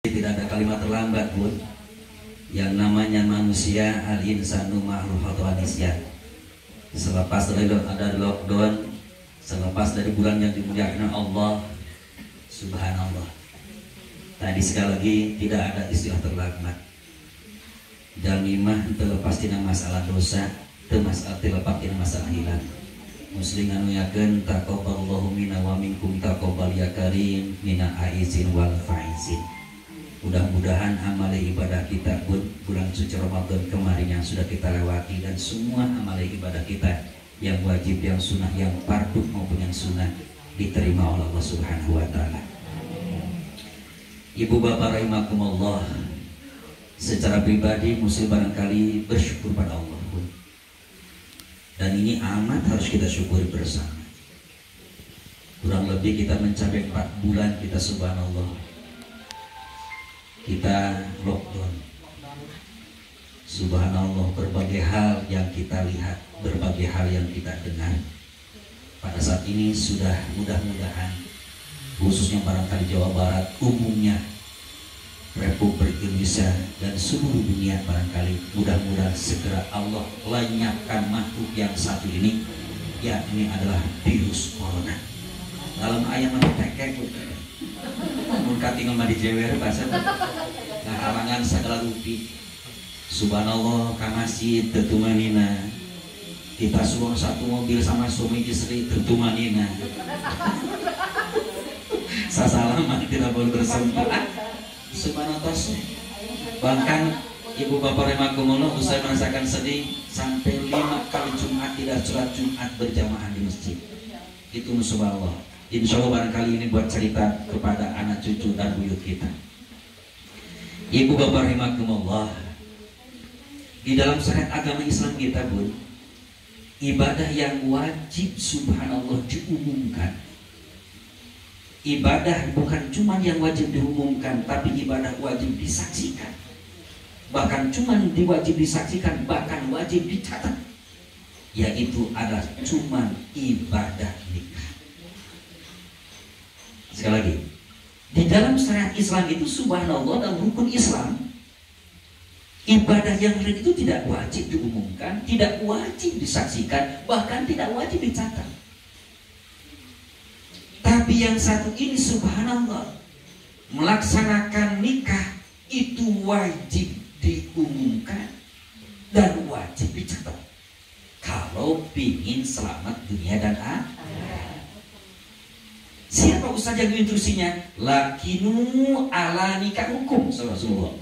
Tidak ada kalimat terlambat pun. Yang namanya manusia al-insanu ma'rufatu anisyan. Selepas dari ada lockdown, selepas dari bulan yang dimuliakan Allah, subhanallah. Tadi sekali lagi tidak ada istilah terlambat. Jamimah terlepas tina masalah dosa, terlepas tina masalah hilang. Muslim anu yakeun taqabbalallahu minna wa minkum taqabbal ya karim minal aizin wal faizin. Mudah-mudahan amal ibadah kita pun bulan suci Ramadan kemarin yang sudah kita lewati dan semua amal ibadah kita yang wajib, yang sunnah, yang fardu maupun yang sunnah diterima oleh Allah Subhanahu wa taala. Ibu bapak rahimakumullah, secara pribadi muslim barangkali bersyukur pada Allah pun. Dan ini amat harus kita syukuri bersama. Kurang lebih kita mencapai 4 bulan kita subhanallah, kita lockdown. Subhanallah, berbagai hal yang kita lihat, berbagai hal yang kita dengar pada saat ini sudah mudah-mudahan, khususnya barangkali Jawa Barat, umumnya Republik Indonesia dan seluruh dunia, barangkali mudah-mudahan segera Allah lenyapkan makhluk yang satu ini, yakni adalah virus corona. Dalam ayat mentekek mun katingal mah dijewer bahasa ngahalangan segala rupi. Subhanallah, ka masjid tetumanina kita suruh satu mobil sama suami istri tetumanina sasalaman tidak boleh bersempat. Subhanallah, bahkan ibu bapak rahimakumullah, usai merasakan sedih sampai 5 kali Jumat tidak sholat Jumat berjamaah di masjid. Itu subhanallah. Insya Allah barangkali ini buat cerita kepada anak cucu dan buyut kita. Ibu bapak rahimakumullah, di dalam syariat agama Islam kita pun ibadah yang wajib subhanallah diumumkan. Ibadah bukan cuma yang wajib diumumkan, tapi ibadah wajib disaksikan. Bahkan cuma diwajib disaksikan, bahkan wajib dicatat. Yaitu adalah cuma ibadah nikah. Sekali lagi, di dalam syariat Islam itu subhanallah, dalam rukun Islam, ibadah yang lain itu tidak wajib diumumkan, tidak wajib disaksikan, bahkan tidak wajib dicatat. Tapi yang satu ini subhanallah, melaksanakan nikah itu wajib diumumkan dan wajib dicatat kalau ingin selamat dunia dan akhirat. Siapa ustaz yang instruksinya? Lakinu ala nikah hukum Rasulullah.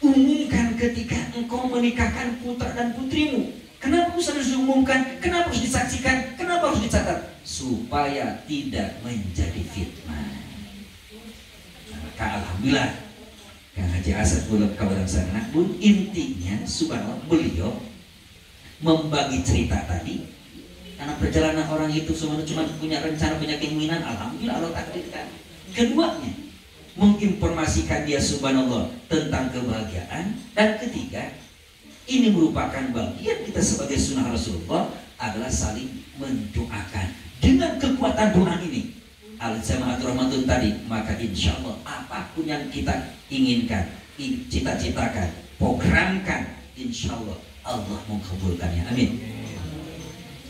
Umumkan ketika engkau menikahkan putra dan putrimu. Kenapa harus diumumkan? Kenapa harus disaksikan? Kenapa harus dicatat? Supaya tidak menjadi fitnah. Maka alhamdulillah Kang Haji Asad Bulog kawalan sana pun intinya subhanallah beliau membagi cerita tadi. Karena perjalanan orang itu semuanya cuma punya rencana, punya keinginan, alhamdulillah Allah takdirkan. Keduanya, menginformasikan dia subhanallah tentang kebahagiaan. Dan ketiga, ini merupakan bagian kita sebagai sunnah Rasulullah adalah saling mendoakan. Dengan kekuatan doa ini, al-jama'atul Ramadan tadi, maka insya Allah apapun yang kita inginkan, cita-citakan, programkan, insya Allah Allah mengabulkannya. Amin.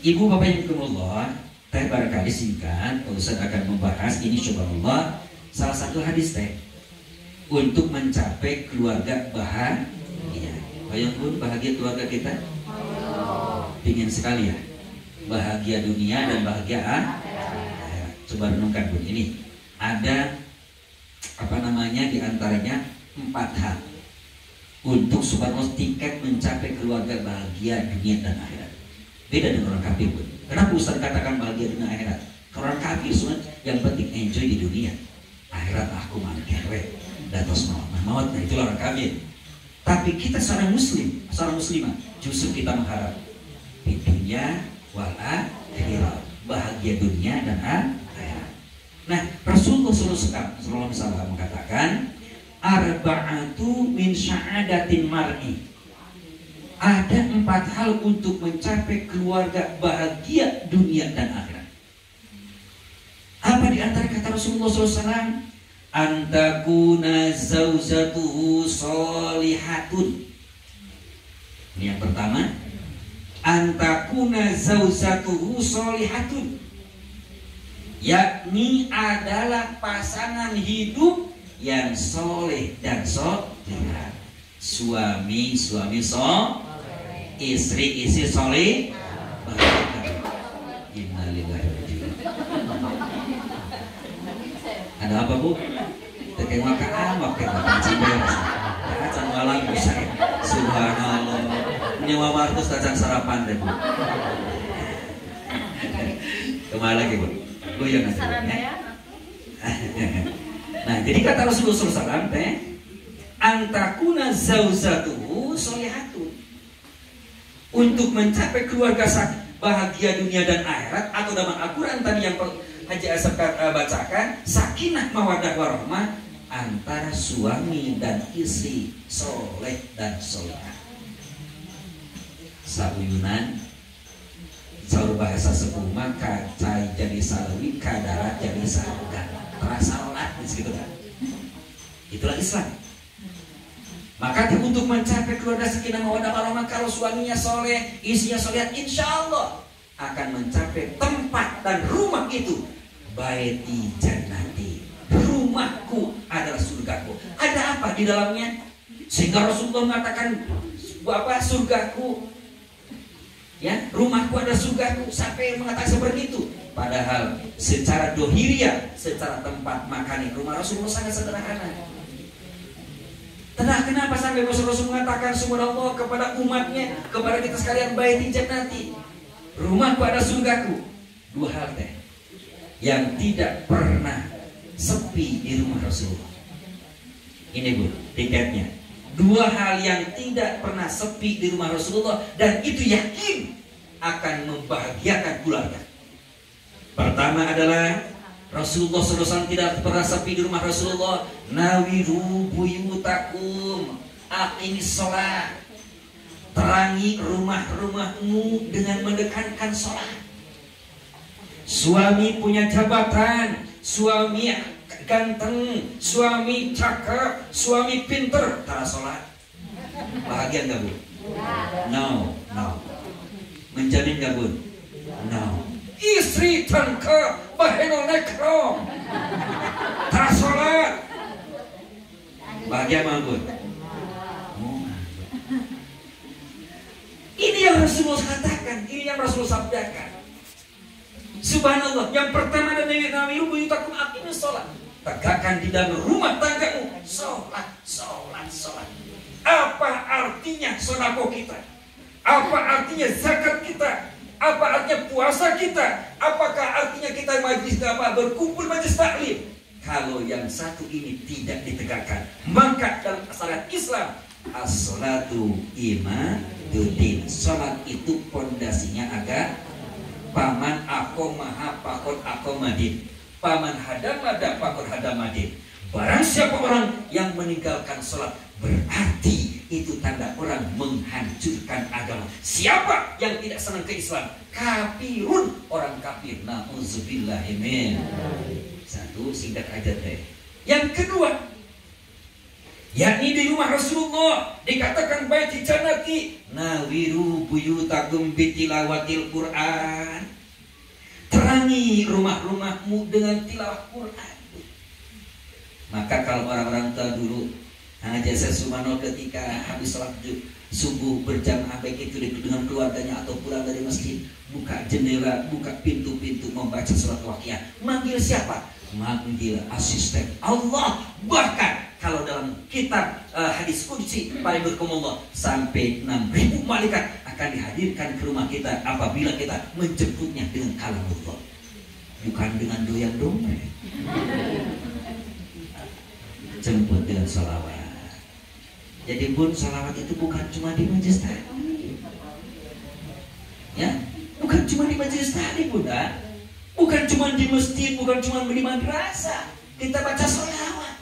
Ibu bapak yang dimuliakan, teh barangkali singkat, Ustaz akan membahas ini subhanallah salah satu hadis teh untuk mencapai keluarga bahagia. Bayangkan bahagia keluarga kita, pingin sekali ya, bahagia dunia dan bahagia akhirat. Coba renungkan pun ini ada apa namanya diantaranya 4 hal untuk subhanallah tiket mencapai keluarga bahagia dunia dan akhirat. Beda dengan orang kafir pun. Kenapa Ustaz katakan bahagia dunia akhirat? Orang kafir sunat yang penting enjoy di dunia, akhirat aku mana kerwe datos mawat. Nah itulah orang kafir. Tapi kita seorang muslim, seorang muslimah, justru kita mengharap di dunia wal akhirat, bahagia dunia dan akhirat. Nah, Rasulullah SAW mengatakan, arba'atu min sya'adatin mar'i. Ada 4 hal untuk mencapai keluarga bahagia dunia dan akhirat. Apa di antara kata Rasulullah SAW? antakuna zaujatuhu sholihatun. Ini yang pertama, antakuna zaujatuhu sholihatun, yakni adalah pasangan hidup yang soleh dan solehah. Suami soleh, istri soleh. Innalillahi wa inna ilaihi raji'un. Ada apa bu? Tekeng maka amak tekeng ciber. Acan malam bisa. Subhanallah. Nyawa martus acan sarapan deh bu. Kemana lagi bu? Goyang aja ya. Nah, jadi kata Rasulullah SAW teh, antakuna zaujatuhu sholihatun, untuk mencapai keluarga bahagia dunia dan akhirat, atau dalam Al-Quran tadi yang Haji Asep bacakan, sakinah mawaddah warahmah antara suami dan istri soleh dan solehah. Sauyunan saur bahasa sepuh maka cai jadi salawi, kadara jadi sarugan, terasa olat gitu kan. Itulah Islam. Maka untuk mencapai keluarga sakinah mawaddah warahmah, kalau suaminya soleh, istrinya soleh, insya Allah akan mencapai tempat dan rumah itu. Baiti jannati, rumahku adalah surgaku. Ada apa di dalamnya? Sehingga Rasulullah mengatakan apa, surgaku, ya, rumahku adalah surgaku, sampai mengatakan seperti itu. Padahal secara dohiriyah, secara tempat makan rumah Rasulullah sangat sederhana. Kenapa sampai Rasulullah mengatakan subhanallah kepada umatnya, kepada kita sekalian, baiti jannati, rumahku adalah surgaku. Dua hal teh yang tidak pernah sepi di rumah Rasulullah. Ini bu, tiketnya. Dua hal yang tidak pernah sepi di rumah Rasulullah, dan itu yakin akan membahagiakan keluarga. Pertama adalah Rasulullah SAW tidak pernah sepi di rumah Rasulullah. Nawiru buyutakum, aqimis sholat, terangi rumah-rumahmu dengan mendekankan sholat. Suami punya jabatan, suami ganteng, suami cakep, suami pinter, tara sholat, bahagia nggak bu? No. Menjamin nggak bu? No. Istri cakep, bahenol nekrom, tara sholat, bahagia mah bu? Ini yang Rasulullah katakan, ini yang Rasulullah sabdakan. Subhanallah, yang pertama dan yang namiru buyutakum aqimis sholat, tegakkan di dalam rumah tanggamu sholat. Apa artinya sedekah kita? Apa artinya zakat kita? Apa artinya puasa kita? Apakah artinya kita majlis berkumpul majlis taklim? Kalau yang satu ini tidak ditegakkan, maka dalam syariat Islam as-sholatu imaduddin, sholat itu pondasinya agak. Paman akomaha pakot akomadin, paman hadamada pakot hadamadin. Barang siapa orang yang meninggalkan sholat, berarti itu tanda orang menghancurkan agama. Siapa yang tidak senang ke Islam? Kafirun, orang kafir. Na'udzubillah. Amin. Satu, singkat aja teh. Yang kedua, yakni di rumah Rasulullah dikatakan baiti jannati, nawiru buyutakum bitilawatil Quran, terangi rumah-rumahmu dengan tilawah Quran. Maka kalau orang-orang tua dulu, Haji Sesumano ketika habis sholat subuh berjamaah baik itu dengan keluarganya atau pulang dari masjid, buka jendela, buka pintu-pintu membaca surat Waqiah. Manggil siapa? Manggil asisten Allah. Bahkan kalau dalam kitab hadis qudsi paling berkumullah sampai 6.000 malaikat akan dihadirkan ke rumah kita apabila kita menjemputnya dengan kalamullah, bukan dengan doyan dompet. Jemput dengan sholawat. Jadi pun sholawat itu bukan cuma di majelis taklim, ya, bukan cuma di majelis taklim bunda, bukan cuma di masjid, bukan cuma di madrasah kita baca sholawat.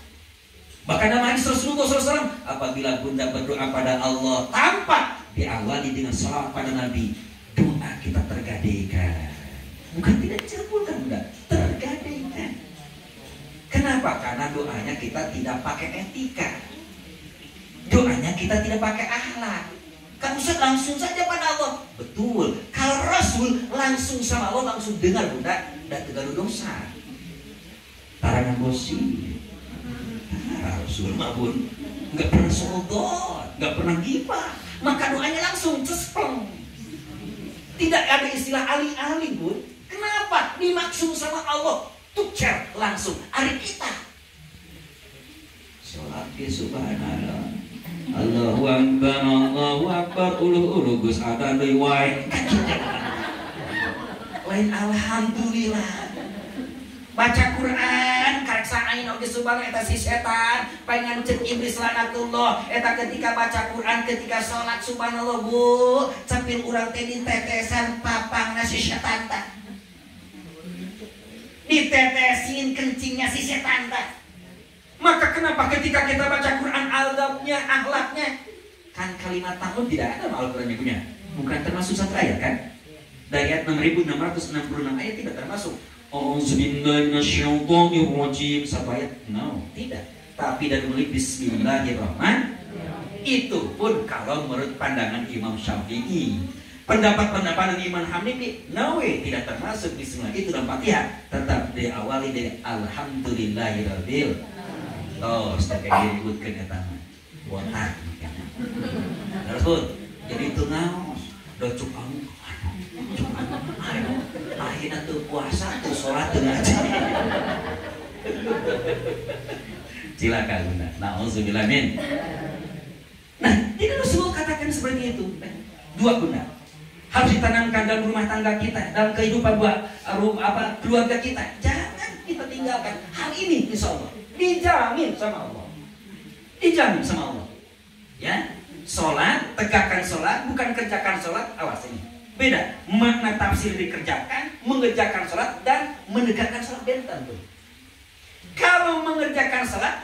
Bahkan nama hadis Rasulullah SAW, apabila bunda berdoa pada Allah tampak diawali dengan sholawat pada Nabi, doa kita tergadaikan. Bukan tidak dicabulkan bunda, tergadaikan. Kenapa? Karena doanya kita tidak pakai etika. Doanya kita tidak pakai akhlak. Kan Ustaz langsung saja pada Allah. Betul. Kalau Rasul langsung sama Allah, langsung dengar bunda, dan tegalu dosa. Tarangan bosi. Rasul mah bun, nggak pernah sodot, nggak pernah gibah. Maka doanya langsung cespleng. Tidak ada istilah alih-alih bun. Kenapa? Dimaksud sama Allah. Tuker langsung hari kita. Sholat ke subhanallah. Allahu Akbar, uluh Gus ada deui wae. Lain alhamdulillah. Baca Quran karek saeun oge subhanallah eta si setan pengen cek iblis lanatullah eta ketika baca Quran ketika salat subhanallah Bu capil urang teh ditetesan papangna si setan teh. Ditetesin kencingnya si setan teh. Maka kenapa ketika kita baca Quran adabnya, akhlaknya, kan kalimat ta'awud tidak ada Al-Qur'annya punya. Bukan termasuk satu ayat kan? Dari ayat 6666 ayat tidak termasuk. A'udzubillahi minasyaitonirrajim satu ayat. No, tidak. Tapi dari mulai bismillahirrahmanirrahim. Itu pun kalau menurut pandangan Imam Syafi'i. Pendapat-pendapat Imam Hanafi, no way, tidak termasuk bismillah itu dalam Fatihah. Tetap diawali dari alhamdulillahirabbil. Oh, setelah diributkan kata botak makanya. Terus pun, jadi itu ngaos, docuk kamu, akhirnya tuh puasa tuh sholat tuh ngaji. Silakan bunda. Nauzubillah min. Nah, ini Rasul katakan seperti itu. Dua bunda. Harus ditanamkan dalam rumah tangga kita, dalam kehidupan keluarga kita. Jangan kita tinggalkan hal ini, insya Allah dijamin sama Allah. Dijamin sama Allah. Ya, sholat, tegakkan sholat, bukan kerjakan sholat. Awas ini. Beda. Makna tafsir dikerjakan, mengerjakan sholat dan menegakkan sholat benten tuh. Kalau mengerjakan sholat,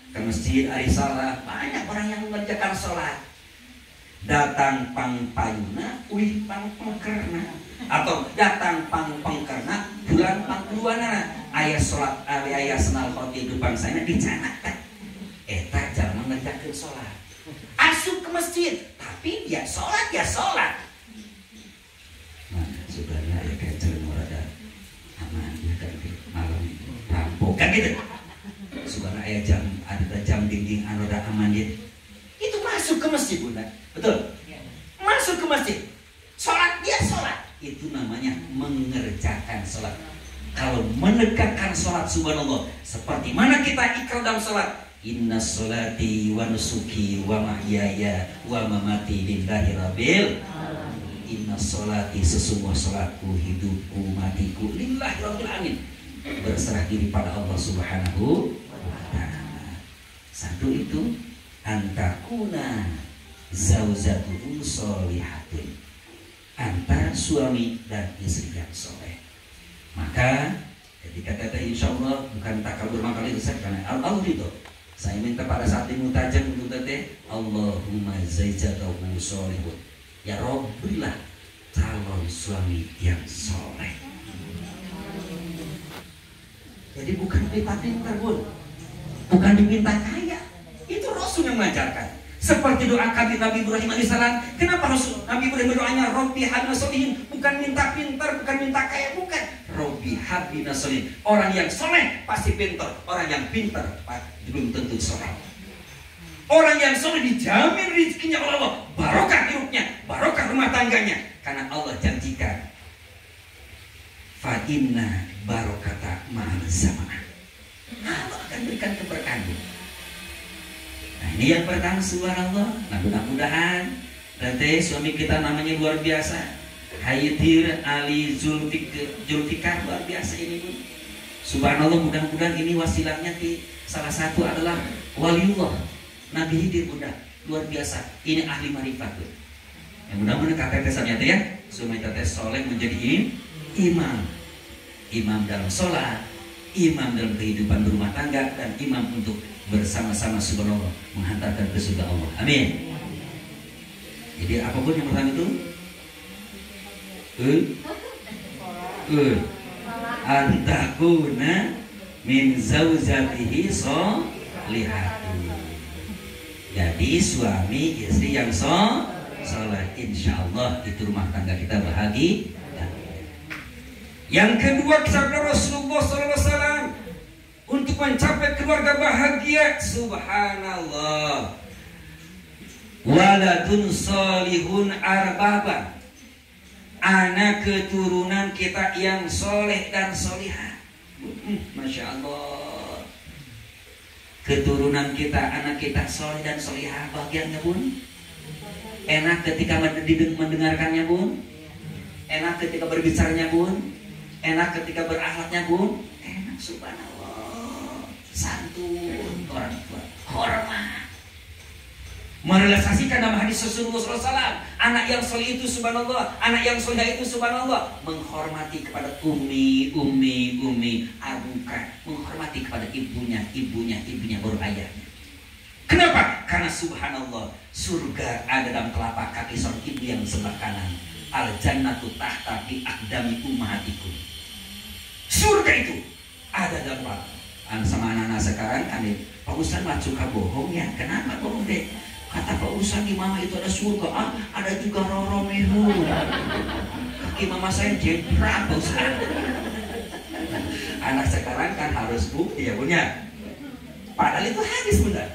ke masjid hari salah banyak orang yang mengerjakan sholat. Datang pang payuna, wih pang pengkerna, atau datang pang pengkerna, bulan pang keluarna. Ayah sholat, ayah senal kehidupan saya dicanakkan. Eta jangan mengerjakan sholat. Asup ke masjid, tapi ya sholat ya sholat. Mana sebenarnya ya kayak cerita ada aman ya kan malam rampok kan gitu. Sebenarnya ayah jam ada jam dinding anu ada aman gitu. Itu masuk ke masjid bunda. Betul? Masuk ke masjid. Sholat dia sholat. Itu namanya mengerjakan sholat. Kalau menegakkan sholat subhanallah. Seperti mana kita ikrar dalam sholat. Inna sholati wa nusuki wa mahyaya wa mamati lillahi rabbil. Inna sholati sesungguh sholatku, hidupku, matiku lillahi rabbil alamin. Berserah diri pada Allah subhanahu wa ta'ala. Satu itu antakuna zaujatuhu sholihatun, antara suami dan istri yang soleh. Maka ketika kata insya Allah bukan takabur maka itu saya karena Allah itu saya minta pada saat ini mutajab untuk teteh Allahumma zaujatuhu sholihun, ya Rob berilah calon suami yang soleh. Jadi bukan pintar-pintar pun, bukan diminta kaya. Itu Rasul yang mengajarkan. Seperti doa kami Nabi Ibrahim alaihissalam. Kenapa Rasul Nabi Ibrahim doanya Robbi habna solihin? Bukan minta pintar, bukan minta kaya, bukan. Robbi habna solihin. Orang yang soleh pasti pintar. Orang yang pintar belum tentu soleh. Orang yang soleh dijamin rezekinya oleh Allah, barokah hidupnya, barokah rumah tangganya. Karena Allah janjikan, fa inna barokata ma'al zaman. Allah akan berikan keberkahan. Nah ini yang pertama subhanallah. Nah mudah-mudahan nanti suami kita namanya luar biasa, Haydir Ali Zulfikar, luar biasa ini pun. Subhanallah, mudah-mudahan ini wasilahnya di salah satu adalah waliullah Nabi Khidir bunda, luar biasa. Ini ahli marifat tuh. Yang mudah-mudahan kata tesannya ya, suami teteh soleh menjadi imam, imam dalam sholat, imam dalam kehidupan berumah tangga, dan imam untuk bersama-sama subhanallah menghantarkan ke surga Allah. Amin. Jadi apapun yang pertama itu antakuna min zaujatihi sholihati. Jadi suami istri yang soleh, insya Allah itu rumah tangga kita bahagia. Yang kedua, sabda Rasulullah SAW untuk mencapai keluarga bahagia, subhanallah, waladun solihun arbaba, anak keturunan kita yang soleh dan solihah. Masya Allah, keturunan kita, anak kita soleh dan solihah, bahagianya bun. Enak ketika mendengarkannya bun, enak ketika berbicaranya bun, enak ketika berakhlaknya bun, enak, subhanallah, santun orang tua, hormat, merealisasikan dalam hadis Rasulullah SAW, anak yang soleh itu subhanallah, anak yang soleh itu subhanallah, menghormati kepada umi, abukan, menghormati kepada ibunya baru ayahnya. Kenapa? Karena subhanallah, surga ada dalam telapak kaki seorang ibu yang sebelah kanan. Al jannatu tahta bi aqdami ummahatikum. Surga itu ada dalam telapak. Sama anak-anak sekarang kan, Pak Ustaz mah suka bohong ya. Kenapa bohong deh? Kata Pak Ustaz di mama itu ada surga. Ada juga Roro Mehu. Kaki mama saya jeprak Pak Ustaz. Anak sekarang kan harus bukti ya punya. Padahal itu hadis benar.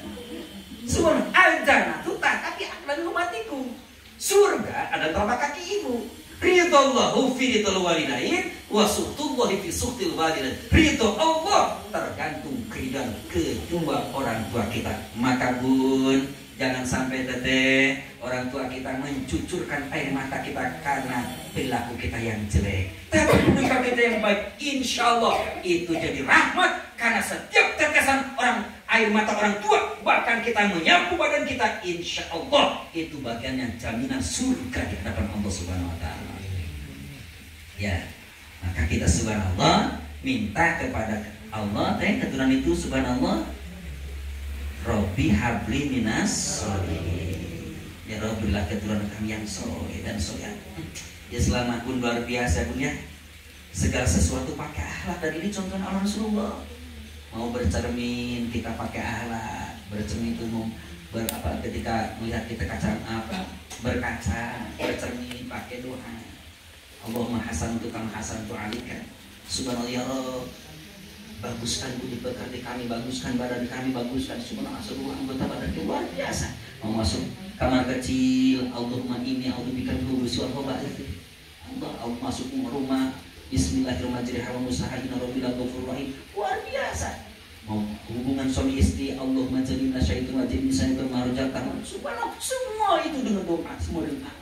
Surga al-jannatu tahta bi aqdami ummatikum. Surga ada telapak kaki ibu. Ridallahu fi ridal walidain wa suhtullahi fi suhtil walidain. Ridho Allah tergantung keridhaan kedua orang tua kita. Maka bun, jangan sampai teteh orang tua kita mencucurkan air mata kita karena perilaku kita yang jelek. Tapi perilaku kita yang baik, insya Allah itu jadi rahmat. Karena setiap tetesan air mata orang tua, bahkan kita menyapu badan kita, insya Allah itu bagiannya jaminan surga di hadapan Allah Subhanahu Wa Taala. Ya, maka kita subhanallah minta kepada Allah, keturunan itu subhanallah, Robbi habli minas sholihin. Ya Robbi, berilah keturunan kami yang soleh dan soleh. Ya selama pun luar biasa pun ya, segala sesuatu pakai akhlak, dan ini contoh Allah Rasulullah. Mau bercermin kita pakai akhlak, bercermin itu mau ketika melihat kita berkaca, bercermin pakai doa. Allahumma hasan tukang hasan tu'alika. Subhanallah ya Rabb, baguskan budi pekerti kami, baguskan badan kami, baguskan subhanallah seluruh anggota badan kami. Luar biasa. Mau masuk kamar kecil, Allahumma inni a'udzubika min khubuthi wal khaba'ith. Allah masuk rumah, bismillahirrahmanirrahim, musahina rabbil ghafurur. Luar biasa. Mau hubungan suami istri, Allahumma jannibna syaitan wa jannibna syaitan ma razaqtana. Subhanallah, semua itu dengan doa, semua dengan akhlak.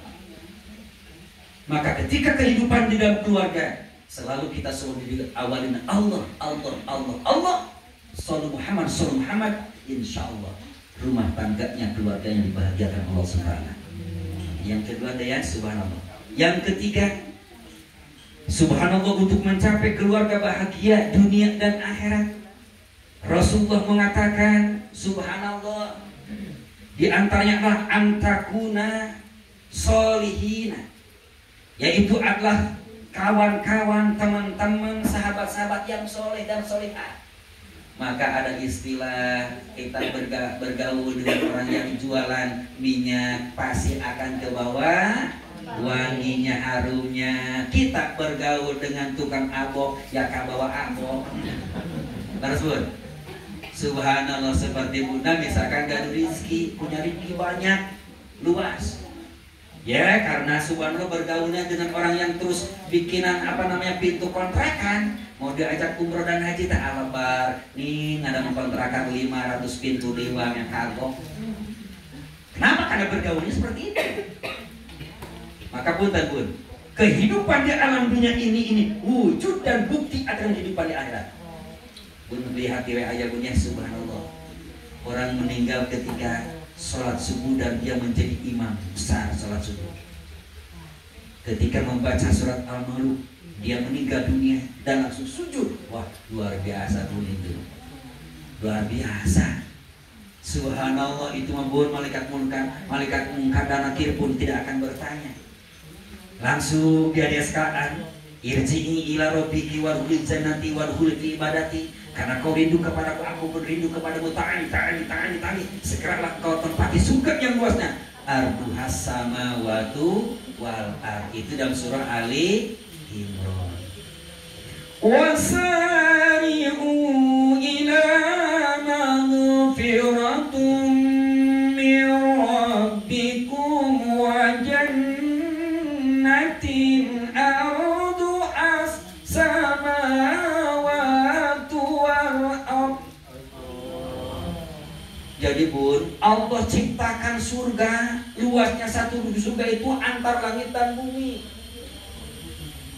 Maka ketika kehidupan di dalam keluarga, selalu kita selalu awalin Allah, sallu Muhammad, insya Allah rumah tangganya, keluarganya dibahagiakan Allah Subhanahu. Yang kedua ada ya subhanallah. Yang ketiga, subhanallah, untuk mencapai keluarga bahagia dunia dan akhirat, Rasulullah mengatakan subhanallah, di antaranya adalah antakuna solihina, yaitu adalah kawan-kawan, teman-teman, sahabat-sahabat yang soleh dan solehah. Maka ada istilah, kita bergaul dengan orang yang jualan minyak pasti akan ke bawah wanginya, harumnya. Kita bergaul dengan tukang abok, ya ke bawah abok. Terus bun, subhanallah, seperti bunda misalkan gak ada rezeki, punya rezeki banyak, luas. Ya, karena subhanallah bergaulnya dengan orang yang terus bikinan pintu kontrakan, mau diajak umroh dan haji tak alabar, nih ada kontrakan 500 pintu dewa yang kagok. Kenapa? Karena bergaulnya seperti itu. Maka bun, kehidupan di alam dunia ini wujud dan bukti akan kehidupan di akhirat. Bun, lihat di ayat bunyi subhanallah, orang meninggal ketika sholat subuh dan dia menjadi imam besar sholat subuh. Ketika membaca surat Al-Mulk, dia meninggal dunia dan langsung sujud. Wah, luar biasa pun itu. Luar biasa. Subhanallah, itu membuat malaikat munkar dan nakir pun tidak akan bertanya. Langsung dia sekarang, irji'i ila rabbiki warhul jannati warhul fi ibadati. Karena kau rindu kepadaku, aku pun rindu kepadamu. Ta'ani. Segeralah kau tempati surga yang luasnya. Arduhas samawatu wal ard. Itu dalam surah Ali Imran. Wasari'u ila maghfiratum min rabbikum wa jannatin arduhas samawatu wal ard. Jadi Bun, Allah ciptakan surga, luasnya satu surga itu antar langit dan bumi.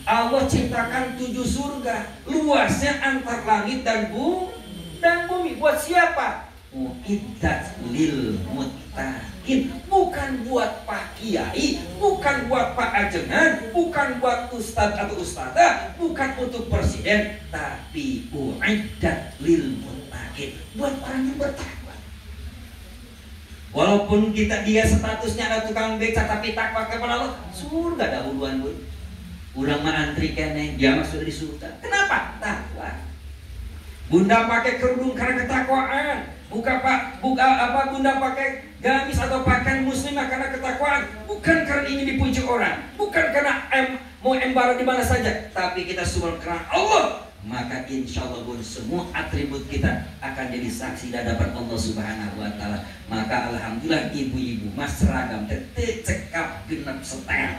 Allah ciptakan 7 surga, luasnya antar langit dan bumi. Buat siapa? Mu'iddat lil muttaqin. Bukan buat Pak Kiai, bukan buat Pak Ajengan, bukan buat ustadz atau ustadzah, bukan untuk presiden, tapi mu'iddat lil muttaqin, buat orang yang bertakwa. Walaupun dia statusnya ada tukang beca, tapi takwa kepada Allah, surga dahuluan Bun. Urang mah antri kene, dia mah sudah di surga. Kenapa? Takwa. Bunda pakai kerudung karena ketakwaan. Bunda pakai gamis atau pakaian muslimah karena ketakwaan. Bukan karena ingin dipuji orang, bukan karena mau embara di mana saja, tapi kita semua karena Allah. Maka insya Allah Bun, semua atribut kita akan jadi saksi di hadapan Allah Subhanahu wa Ta'ala. Maka alhamdulillah ibu-ibu mas seragam tete cekap genep setel.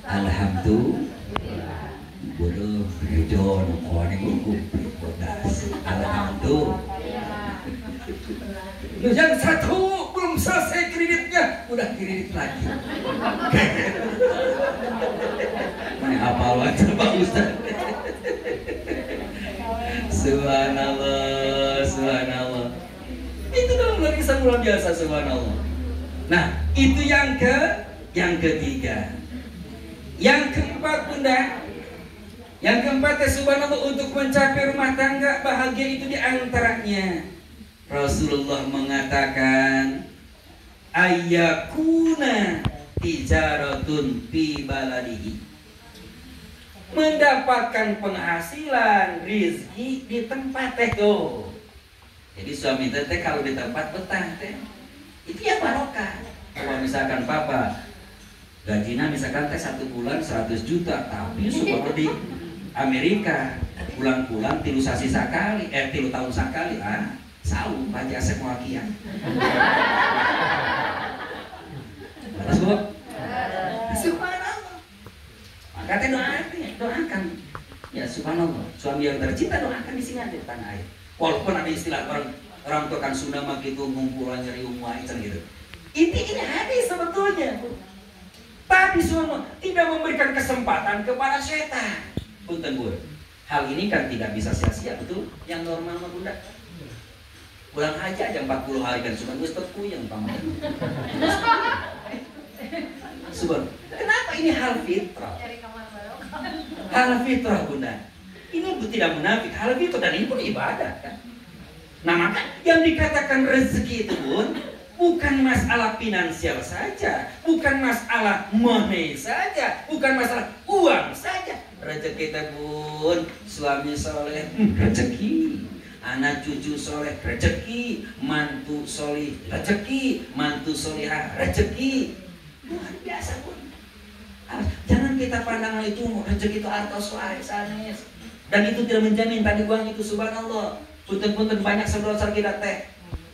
Alhamdulillah. Bodoh gerejon koane hukum bodas. Alhamdulillah. Yang satu belum selesai kreditnya, udah kredit lagi. Mana hafal aja Pak Ustaz. Subhanallah, subhanallah. Itu dalam luar luar biasa, subhanallah. Nah, itu yang ketiga. Yang keempat Bunda. Yang keempat ya subhanallah, untuk mencapai rumah tangga bahagia itu diantaranya Rasulullah mengatakan ayyakuna tijaratun fi baladihi, mendapatkan penghasilan rizki di tempat tuh. Jadi suami teh kalau di tempat betah teh itu ya barokah. Kalau misalkan papa gajinya misalkan teh 1 bulan 100 juta, tapi supaya di Amerika pulang-pulang 3 tahun sekali saum baca asep muakian. Balas Bu. Subhanallah. Maka teh doakan. Ya subhanallah, suami yang tercinta doakan di sini di tanah air. Walaupun ada istilah orang tua kan Sunda mah gitu ngumpulan nyari umuai gitu. Ini hadis sebetulnya. Tapi semua tidak memberikan kesempatan kepada setan. Punten Bu. Hal ini kan tidak bisa sia-sia, betul? Yang normal mah Bunda. Pulang haji aja 40 hari kan cuma geus puyeng paman. Subhan. Kenapa ini hal fitrah? Hal fitrah Bunda. Ini tidak munafik, hal fitrah, dan ini pun ibadah kan. Nah maka yang dikatakan rezeki itu Bun, bukan masalah finansial saja, bukan masalah money saja, bukan masalah uang saja. Rezeki itu Bun, suami soleh, rezeki. Anak cucu soleh, rezeki. Mantu soleh, rezeki. Mantu solehah, rezeki. Luar biasa Bun. Jangan kita pandang itu rezeki itu artos wae sanes. Dan itu tidak menjamin tadi uang itu subhanallah. Punten-punten banyak saudara-saudara kita teh.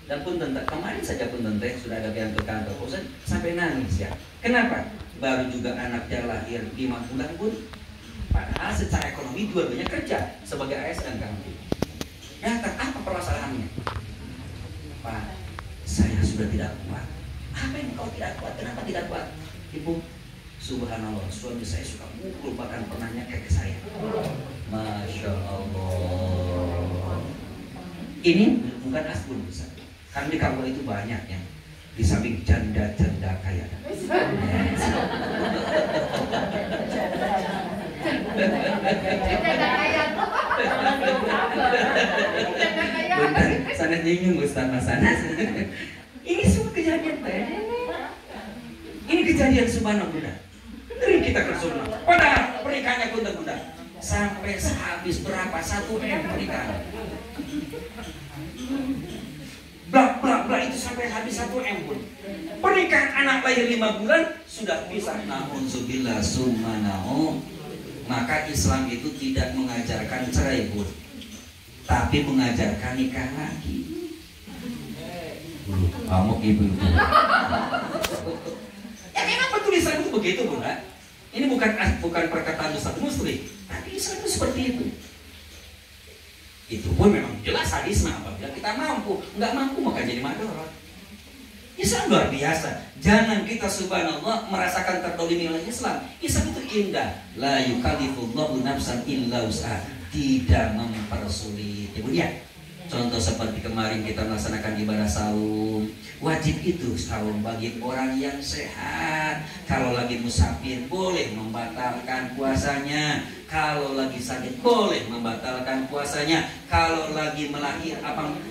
Dan punten kemarin saja punten teh sudah ada yang ke kantor bosan sampai nangis ya. Kenapa? Baru juga anaknya lahir 5 bulan Bun. Padahal secara ekonomi dua-duanya kerja sebagai ASN kan. Ya, apa permasalahannya? Pak, saya sudah tidak kuat. Apa yang kau tidak kuat? Kenapa tidak kuat? Ibu, subhanallah, suami saya suka mukul bahkan pernah nyekek ke saya. Masya Allah. Ini bukan asbun besar. Kan di kampung itu banyak ya. Di samping janda-janda kaya. Benar, sana nyinggung Ustaz Masanas. Ini semua kejadian Ini kejadian subhanallah Bunda. Dari kita ke surga. Padahal pernikahannya Bunda. sampai habis berapa 1 M pernikahan. Blak itu sampai habis 1 M pun. Pernikahan anak lahir 5 bulan sudah bisa. Na'udzubillah summana'u. Maka Islam itu tidak mengajarkan cerai pun, tapi mengajarkan nikah lagi. Kamu ibu-ibu. Ya memang betul Islam itu begitu, Bunda. Ini bukan perkataan Ustaz Musli, tapi Islam itu seperti itu. Itu pun memang jelas hadisnya, apabila kita mampu, nggak mampu maka jadi madorot. Islam luar biasa. Jangan kita subhanallah merasakan terdolimi oleh Islam. Islam itu indah. La yukallifullahu nafsan illa wus'aha. Tidak mempersulit. Ya, contoh seperti kemarin kita melaksanakan ibadah saum. Wajib itu saum bagi orang yang sehat. Kalau lagi musafir boleh membatalkan puasanya. Kalau lagi sakit boleh membatalkan puasanya. Kalau lagi melahir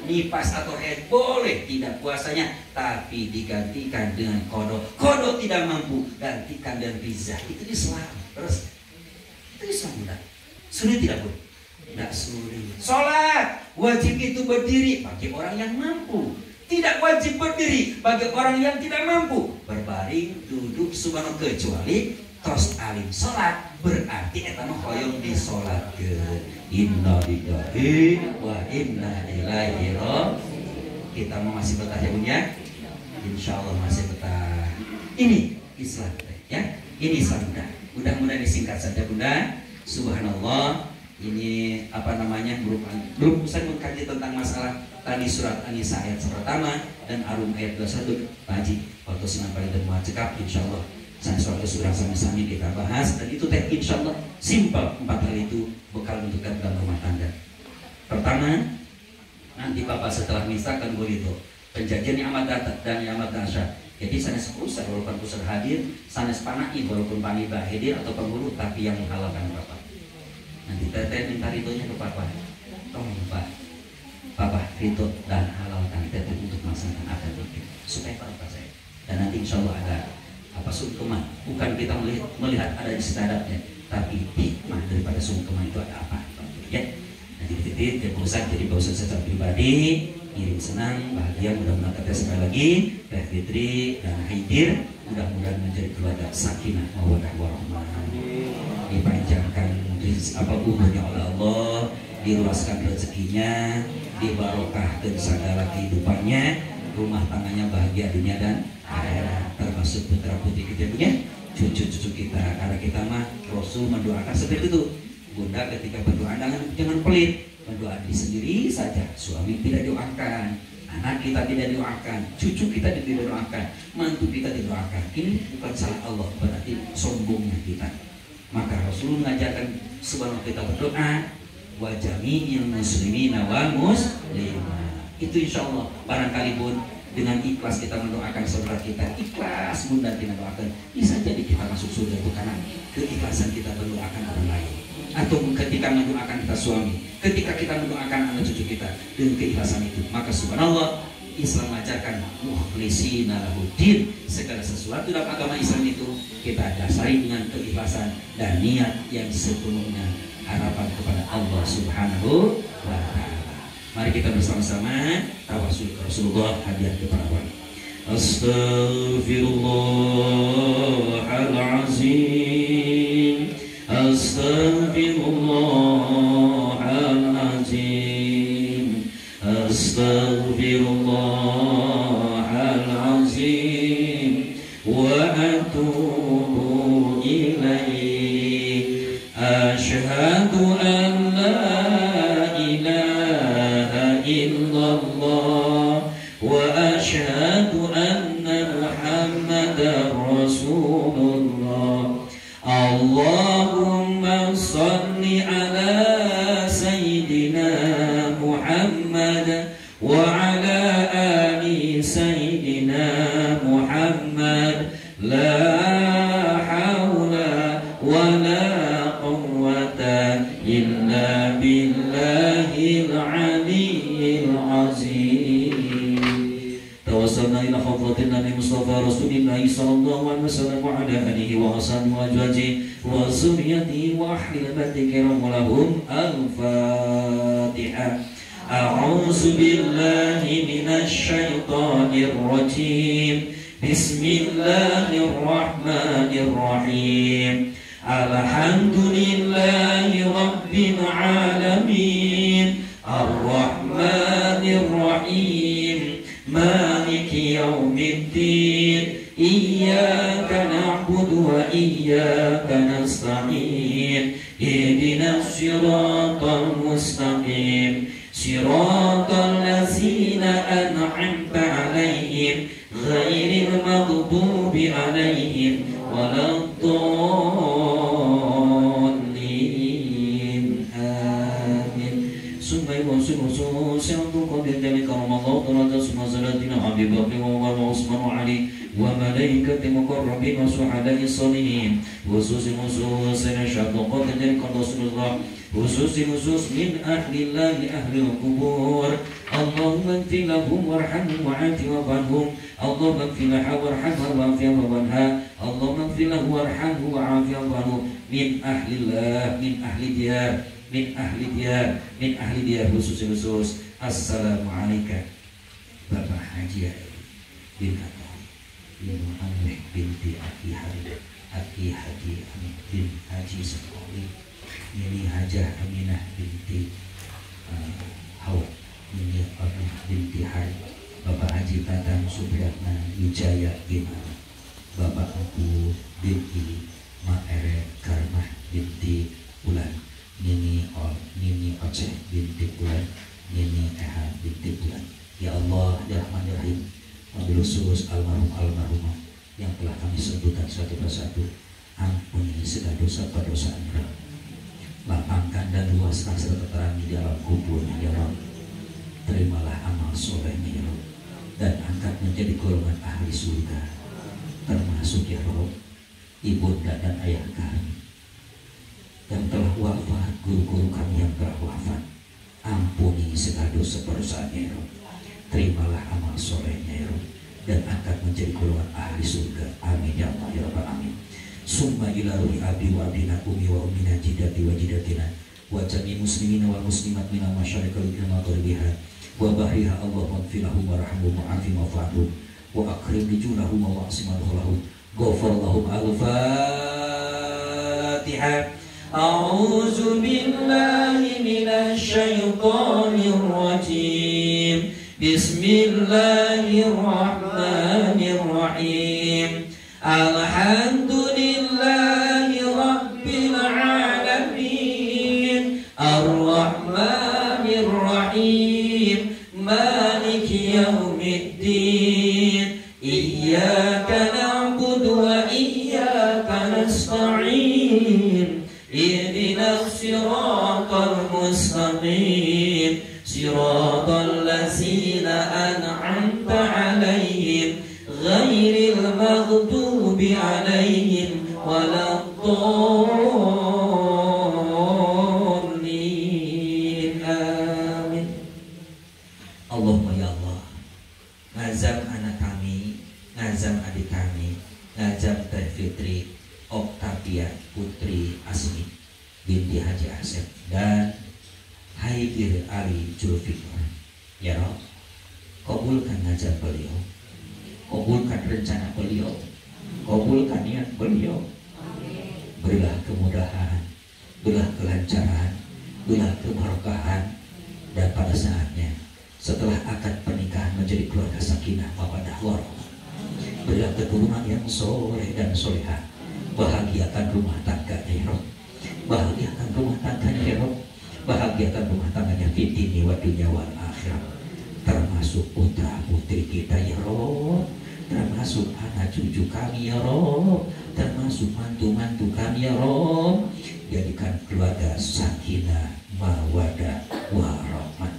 nifas atau haid boleh tidak puasanya, tapi digantikan dengan qada. Qada tidak mampu, gantikan dengan rizah. Itu Islam. Terus itu Islam mudah. Sulit tidak, Bu? Tidak sulit. Sholat wajib itu berdiri bagi orang yang mampu. Tidak wajib berdiri bagi orang yang tidak mampu. Berbaring, duduk, subhanallah, kecuali tos alim sholat berarti eta mah hoyong disolatkeun. Inna lillahi wa inna ilaihi raji'un. Kita mau masih betah ya Bunda? Insyaallah masih betah. Ini Islam ya. Ini Islam Bunda. Mudah-mudahan disingkat saja Bunda. Subhanallah. Ini belum usai mengkaji tentang masalah tadi surat An-Nisa ayat pertama dan Ar-Rum ayat 21. Pak Haji waktu senang paling dan mau cekap insyaallah saya suatu surah sama-sama kita bahas, dan itu teh insya Allah simpel. 4 hal itu bekal untuk dalam rumah tangga. Pertama, nanti Bapak setelah misa kan begitu penjanjian yang amat datat dan yang amat dahsyat. Jadi sanes pusat walaupun pusat hadir, sanes panai walaupun paniba hadir atau penghulu, tapi yang menghalalkan Bapak. Nanti teteh minta ritonya ke Papa. Tolong Papa rito dan halalkan teteh untuk melaksanakan apa itu supaya Bapak saya. Dan nanti insya Allah ada sungkeman, bukan kita melihat ada istiadatnya, tapi hikmah daripada sungkeman itu ada apa ya. Nanti dititip dan bosan jadi bosan secara pribadi, ngirim senang, bahagia, mudah-mudahan teteh sekali lagi Teh Fitri dan Haidir mudah-mudahan menjadi keluarga sakinah mawaddah warahmah, dipanjangkan umurnya oleh Allah, diluaskan rezekinya, dibarokahkan segala kehidupannya, rumah tangganya bahagia dunia dan akhirat, termasuk putra putri kita punya, cucu-cucu kita. Karena kita mah Rasul mendoakan seperti itu. Bunda ketika berdoa jangan pelit, berdoa diri sendiri saja. Suami tidak doakan, anak kita tidak doakan, cucu kita tidak doakan, mantu kita didoakan. Ini bukan salah Allah, berarti sombongnya kita. Maka Rasul mengajarkan sebelum kita berdoa, wa jami'il muslimina wal muslimat. Itu insya Allah barangkali Bun dengan ikhlas kita mendoakan saudara kita, ikhlas Bunda kita doakan, bisa jadi kita masuk surga itu karena keikhlasan kita mendoakan orang lain. Atau ketika mendoakan kita suami, ketika kita mendoakan anak cucu kita dengan keikhlasan itu, maka subhanallah Islam mengajarkan mukhlisina lahuddin, segala sesuatu dalam agama Islam itu kita dasari dengan keikhlasan dan niat yang sepenuhnya harapan kepada Allah Subhanahu wa ta'ala. Mari kita bersama-sama tawasul ke Rasulullah, hadiah kepada Allah. Astaghfirullahalazim, astaghfirullahalazim, astaghfirullahalazim, wa atubu ilaihi. Asyhadu an la illallah wa asyhadu anna Muhammadar Rasulullah. Allahumma salli ala sayyidina Muhammad wa ala ali sayyidina Muhammad. La hawla wa la quwwata illa billahil aliyyil azim. وصلنا إلى حضرة النبي مصطفى رسول الله صلى الله عليه وسلم وعلى آله وأصحابه وأزواجه وذريته وأهل بيته الكرام لهم الفاتحة. أعوذ بالله من الشيطان الرجيم. بسم الله الرحمن الرحيم. الحمد لله رب العالمين الرحمن الرحيم مالك يوم الدين إياك نعبد وإياك نستعين اهدنا الصراط المستقيم صراط الذين أنعمت عليهم غير المغضوب عليهم ولا الضالين آمين. ثم يوصل سيرتك بالذلك رمضان ثلاثة ثم زلاتنا أبي بكر وعمر وعثمان وعلي وملائكة مقربين وشهداء الصالحين خصوص شهد قدر ذلك رسول الله خصوص من أهل الله أهل القبور. اللهم اغفر لهم وارحمهم وعافهم واعف عنهم. اللهم اغفر لها وارحمها وعافها واعف عنها. اللهم اغفر له وارحمه وعافه واعف عنه. من أهل الله من أهل ديار من أهل ديار من أهل ديار khusus. Assalamualaikum Bapak Haji bin Atari bin Muhammad binti Aki Haji Amin bin Haji Sekoli ini Hajah Aminah binti Hawa ini Aminah binti Hari Bapak Haji Tatang Supriyatna Wijaya bin Bapak Empu binti Ma'ere Karmah binti Bulan Nini Oceh binti Bulan Nini Eha binti Bulan. Ya Allah ya Rahman ya Rahim, wabil khusus almarhumah yang telah kami sebutkan satu persatu, ampuni segala dosa mereka, lapangkan dan luaskan serta terangi di alam kuburnya ya Rabb. Terimalah amal solehnya ya Rabb, dan angkat menjadi golongan ahli surga, termasuk ya Rabb ibunda dan ayah kami yang telah wafat, guru-guru kami yang telah wafat. Ampuni segala dosa perusahaannya ya Rabb. Terimalah amal solehnya ya Rabb, dan angkat menjadi golongan ahli surga. Amin ya Allah ya Rabbal amin. Summa ila ruhi abi wa abina umi wa umina jidati wa jidatina wa jami muslimina wal muslimat mina masyarikal ila maghribiha wa bahriha. Allahumma gfirlahum warhamhum wa'afihim wa'fu wa akrim bijunahum wa wa'simalahum ghafarallahum. Al-Fatihah. A'udzu billahi minasy syaithanir rajim. Bismillahirrahmanirrahim. Alhamdulillahi rabbil alamin arrahmanir rahim maliki yaumiddin iyyaka na'budu wa iyyaka nasta'in ihdinas siratal mustaqim siratal ladzina an'amta 'alaihim ghairil maghdubi 'alaihim waladdallin. Amin. Allahumma ya Allah, ngazam anak kami, ngazam adik kami, ngazam Teh Fitri Oktavia Putri Asmi binti Haji Asep dan Haidir Ali Julfikar. Ya Rabb, kabulkan ngajak beliau, kabulkan rencana beliau, kabulkan niat beliau. Berilah kemudahan, berilah kelancaran, berilah keberkahan, dan pada saatnya setelah akad pernikahan menjadi keluarga sakinah mawaddah warahmah. Berilah keturunan yang soleh dan solehah. Bahagiakan rumah tangganya ya Rabb, bahagiakan rumah tangganya ya Rabb, bahagiakan rumah tangganya fid dini wa dunya wal akhirah, termasuk putra putri kita ya Rabb, termasuk anak cucu kami ya Rabb, termasuk mantu-mantu kami ya Rabb. Jadikan keluarga sakinah mawaddah warahmah.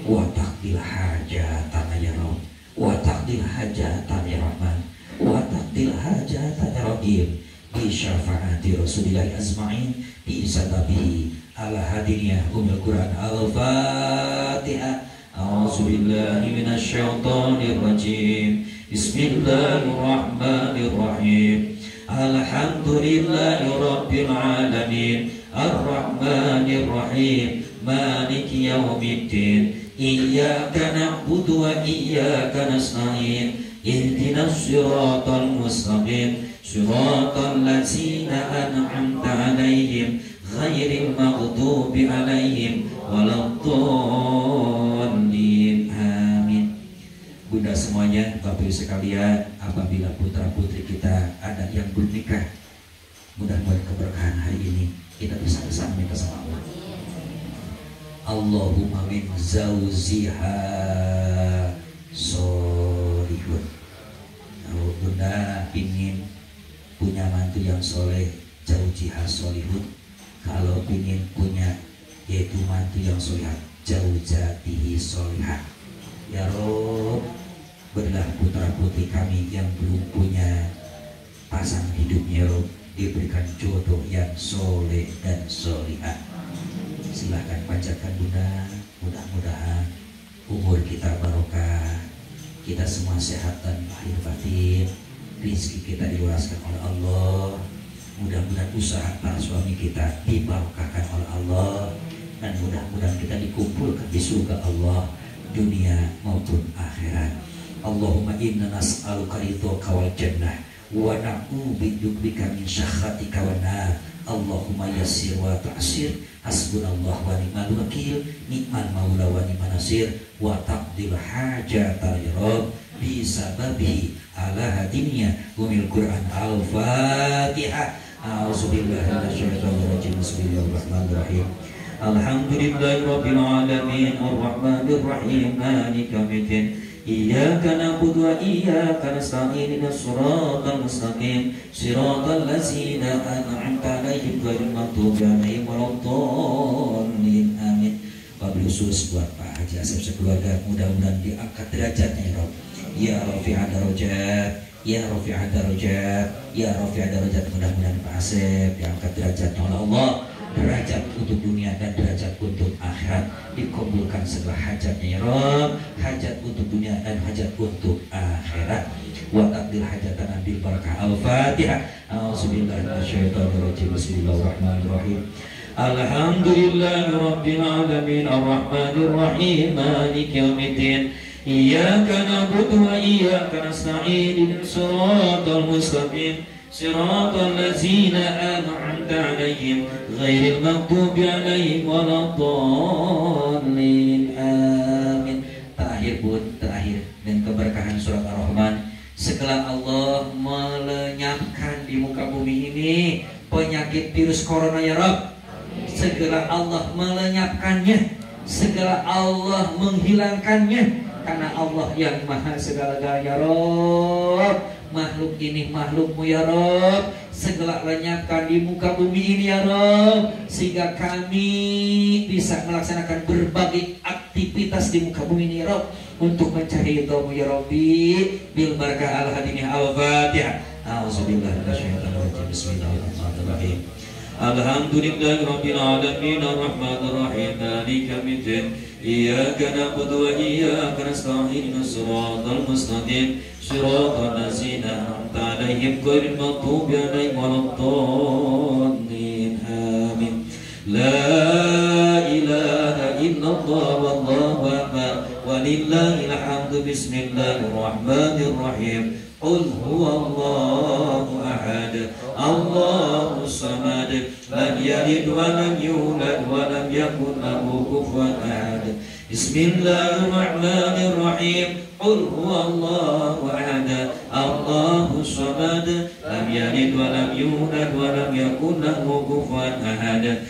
Wa taqdil hajatana ya Rabb, wa taqdil hajatana ya Rahman, wa taqdil hajatana ya Rahim. Bi syafaati Rasulillah azma'in bi sababihi ala hadiniyah umul Quran. Al-Fatihah. A'udzubillahi minasyaitonirrajim. Bismillahirrahmanirrahim. Alhamdulillahirabbil alamin. Ar-Rahmanir-Rahim. Maliki yaumiddin. Iyyaka na'budu wa iyyaka nasta'in. Ihdinas siratal mustaqim. Siratal ladzina an'amta 'alaihim ghairil maghdubi 'alaihim waladdallin. Amin. Bunda semuanya, Bapak Ibu sekalian, apabila putra-putri kita ada yang belum nikah, mudah-mudahan keberkahan hari ini kita bisa bersama minta sama Allah. Allahumma min zawziha solihun. Kalau Bunda ingin punya mantu yang soleh, zawziha solihun. Kalau ingin punya yaitu mantu yang soleh, zawjatihi solihah. Ya Rob, berilah putra putri kami yang belum punya pasangan hidupnya, Rob, diberikan jodoh yang soleh dan solihah. Silahkan panjatkan Bunda, mudah-mudahan umur kita barokah, kita semua sehat dan lahir batin, rezeki kita diluaskan oleh Allah, mudah-mudahan usaha para suami kita dibarokahkan oleh Allah, dan mudah-mudahan kita dikumpulkan di surga Allah, dunia maupun akhirat. Allahumma inna nas'aluka ridhaka wal jannah wa na'udzubika min sakhatika wan nar. Allahumma yassir wa ta'sir, hasbunallah wa ni'mal wakil, ni'mal maula wa ni'man nasir, wa taqdil hajata ya Rabb bi sababihi ala hadiniya umil Qur'an. Al-Fatihah. A'udzubillahi minasyaitonir rajim. Bismillahirrahmanirrahim. Alhamdulillahirabbil alamin arrahmanir rahim maliki yaumiddin. Iyyaka na'budu wa iyyaka nasta'in ihdinas siratal mustaqim siratal ladzina an'amta 'alaihim ghairil maghdubi 'alaihim waladdallin. Amin. Wabil khusus buat Pak Haji Asep sekeluarga, mudah-mudahan diangkat derajatnya ya Rabb. Ya Rafi'ad darajat, ya Rafi'ad darajat, ya Rafi'ad darajat. Mudah-mudahan Pak Asep diangkat derajatnya oleh Allah, derajat untuk dunia dan derajat untuk akhirat, dikabulkan segala hajatnya ya Rabb, hajat untuk dunia dan hajat untuk akhirat. Wa taqdil hajatana bil barakah. Al-Fatihah. A'udzubillahi minasyaitonirrajim. Bismillahirrahmanirrahim. Alhamdulillahirabbil alamin arrahmanir rahim maliki yaumiddin. Iyyaka na'budu wa iyyaka nasta'in ihdinas siratal mustaqim siratal ladzina an'amta 'alaihim ghairil maghdubi 'alaihim waladdallin. Amin. Terakhir Bun, terakhir dan keberkahan surat Ar-Rahman. Segala Allah melenyapkan di muka bumi ini penyakit virus corona ya Rabb. Segala Allah melenyapkannya, segala Allah menghilangkannya, karena Allah yang maha segala-galanya ya Rabb. Makhluk ini makhlukmu ya Rabb, segala lenyapkan di muka bumi ini ya Rabb, sehingga kami bisa melaksanakan berbagai aktivitas di muka bumi ini ya Rabb, untuk mencari ridhamu ya Rabbi bil barakah al-hadini. Al-Fatihah. A'udzubillahi minasyaitonir rajim. Bismillahirrahmanirrahim. Alhamdulillahirabbil alamin arrahmanir rahim maliki yaumiddin. Iyyaka na'budu wa iyyaka nasta'in ihdinas siratal mustaqim siratal ladzina an'amta 'alaihim ghairil maghdubi 'alaihim waladdallin. Amin. La ilaha illallah wallahu akbar walillahil hamdu. Bismillahirrahmanirrahim. Qul huwallahu ahad Allahus samad lam yalid wa lam yulad wa lam yakul lahu kufuwan ahad. Bismillahirrahmanirrahim. Qul huwallahu ahad Allahus samad lam yalid wa lam yulad wa lam yakul lahu kufuwan ahad.